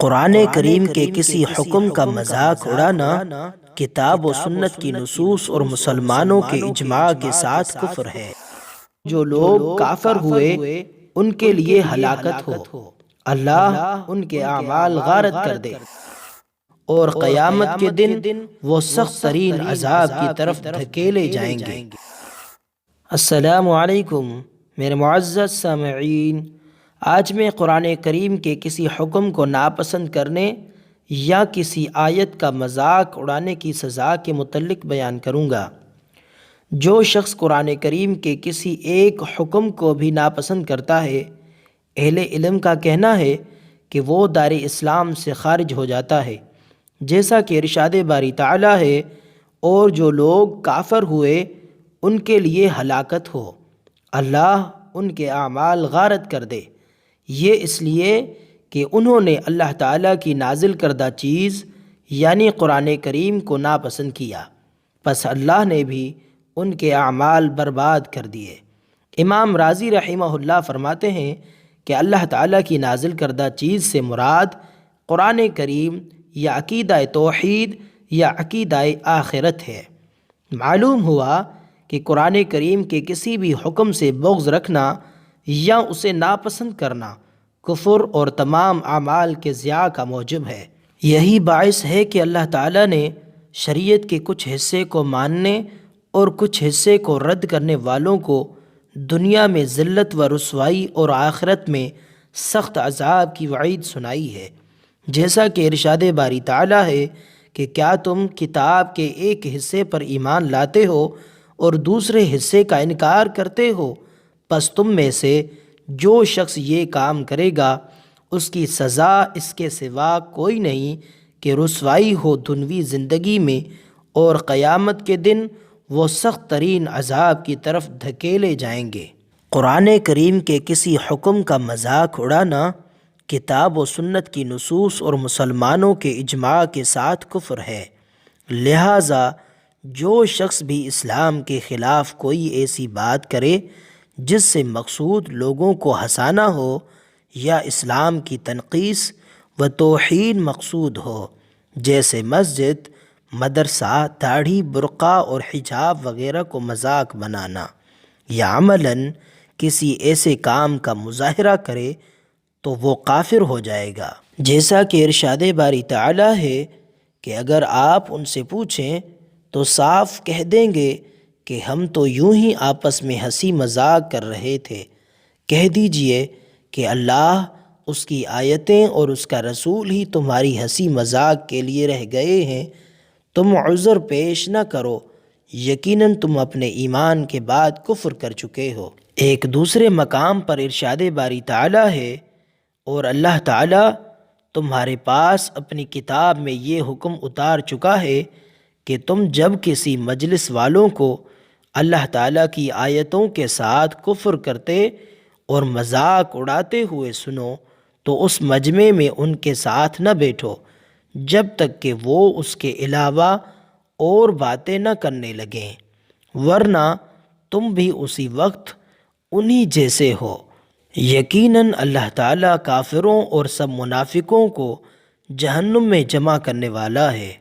قرآن کریم کے کسی حکم کا مذاق اڑانا کتاب و سنت کی نصوص اور مسلمانوں کے اجماع کے ساتھ کفر ہے۔ جو لوگ کافر ہوئے ان کے لیے ہلاکت ہو، اللہ ان کے اعمال غارت کر دے، اور قیامت کے دن وہ سخت ترین عذاب کی طرف دھکیلے جائیں گے۔ السلام علیکم میرے معزز سامعین، آج میں قرآن کریم کے کسی حکم کو ناپسند کرنے یا کسی آیت کا مذاق اڑانے کی سزا کے متعلق بیان کروں گا۔ جو شخص قرآن کریم کے کسی ایک حکم کو بھی ناپسند کرتا ہے، اہل علم کا کہنا ہے کہ وہ دار اسلام سے خارج ہو جاتا ہے، جیسا کہ ارشاد باری تعالیٰ ہے، اور جو لوگ کافر ہوئے ان کے لیے ہلاکت ہو، اللہ ان کے اعمال غارت کر دے۔ یہ اس لیے کہ انہوں نے اللہ تعالیٰ کی نازل کردہ چیز یعنی قرآن کریم کو ناپسند کیا، پس اللہ نے بھی ان کے اعمال برباد کر دیے۔ امام رازی رحمہ اللہ فرماتے ہیں کہ اللہ تعالیٰ کی نازل کردہ چیز سے مراد قرآن کریم یا عقیدہ توحید یا عقیدہ آخرت ہے۔ معلوم ہوا کہ قرآن کریم کے کسی بھی حکم سے بغض رکھنا یا اسے ناپسند کرنا کفر اور تمام اعمال کے ضیاع کا موجب ہے۔ یہی باعث ہے کہ اللہ تعالیٰ نے شریعت کے کچھ حصے کو ماننے اور کچھ حصے کو رد کرنے والوں کو دنیا میں ذلت و رسوائی اور آخرت میں سخت عذاب کی وعید سنائی ہے، جیسا کہ ارشاد باری تعالیٰ ہے کہ کیا تم کتاب کے ایک حصے پر ایمان لاتے ہو اور دوسرے حصے کا انکار کرتے ہو؟ پس تم میں سے جو شخص یہ کام کرے گا اس کی سزا اس کے سوا کوئی نہیں کہ رسوائی ہو دنیوی زندگی میں، اور قیامت کے دن وہ سخت ترین عذاب کی طرف دھکیلے جائیں گے۔ قرآن کریم کے کسی حکم کا مذاق اڑانا کتاب و سنت کی نصوص اور مسلمانوں کے اجماع کے ساتھ کفر ہے، لہٰذا جو شخص بھی اسلام کے خلاف کوئی ایسی بات کرے جس سے مقصود لوگوں کو ہنسانا ہو یا اسلام کی تنقیص و توہین مقصود ہو، جیسے مسجد، مدرسہ، داڑھی، برقع اور حجاب وغیرہ کو مذاق بنانا، یا عملاً کسی ایسے کام کا مظاہرہ کرے تو وہ کافر ہو جائے گا، جیسا کہ ارشاد باری تعالیٰ ہے کہ اگر آپ ان سے پوچھیں تو صاف کہہ دیں گے کہ ہم تو یوں ہی آپس میں ہنسی مذاق کر رہے تھے۔ کہہ دیجئے کہ اللہ، اس کی آیتیں اور اس کا رسول ہی تمہاری ہنسی مذاق کے لیے رہ گئے ہیں، تم عذر پیش نہ کرو، یقیناً تم اپنے ایمان کے بعد کفر کر چکے ہو۔ ایک دوسرے مقام پر ارشاد باری تعالیٰ ہے، اور اللہ تعالیٰ تمہارے پاس اپنی کتاب میں یہ حکم اتار چکا ہے کہ تم جب کسی مجلس والوں کو اللہ تعالیٰ کی آیتوں کے ساتھ کفر کرتے اور مذاق اڑاتے ہوئے سنو تو اس مجمع میں ان کے ساتھ نہ بیٹھو جب تک کہ وہ اس کے علاوہ اور باتیں نہ کرنے لگیں، ورنہ تم بھی اسی وقت انہی جیسے ہو۔ یقیناً اللہ تعالیٰ کافروں اور سب منافقوں کو جہنم میں جمع کرنے والا ہے۔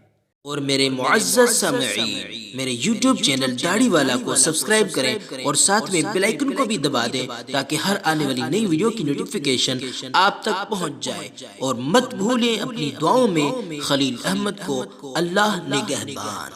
اور میرے معزز سامعین، میرے یوٹیوب چینل داڑھی والا کو سبسکرائب کریں اور ساتھ میں بیل آئیکن کو بھی دبا دیں تاکہ ہر آنے والی نئی ویڈیو کی نوٹیفیکیشن آپ تک پہنچ جائے، اور مت بھولیں اپنی دعاؤں میں خلیل احمد کو اللہ نگہبان۔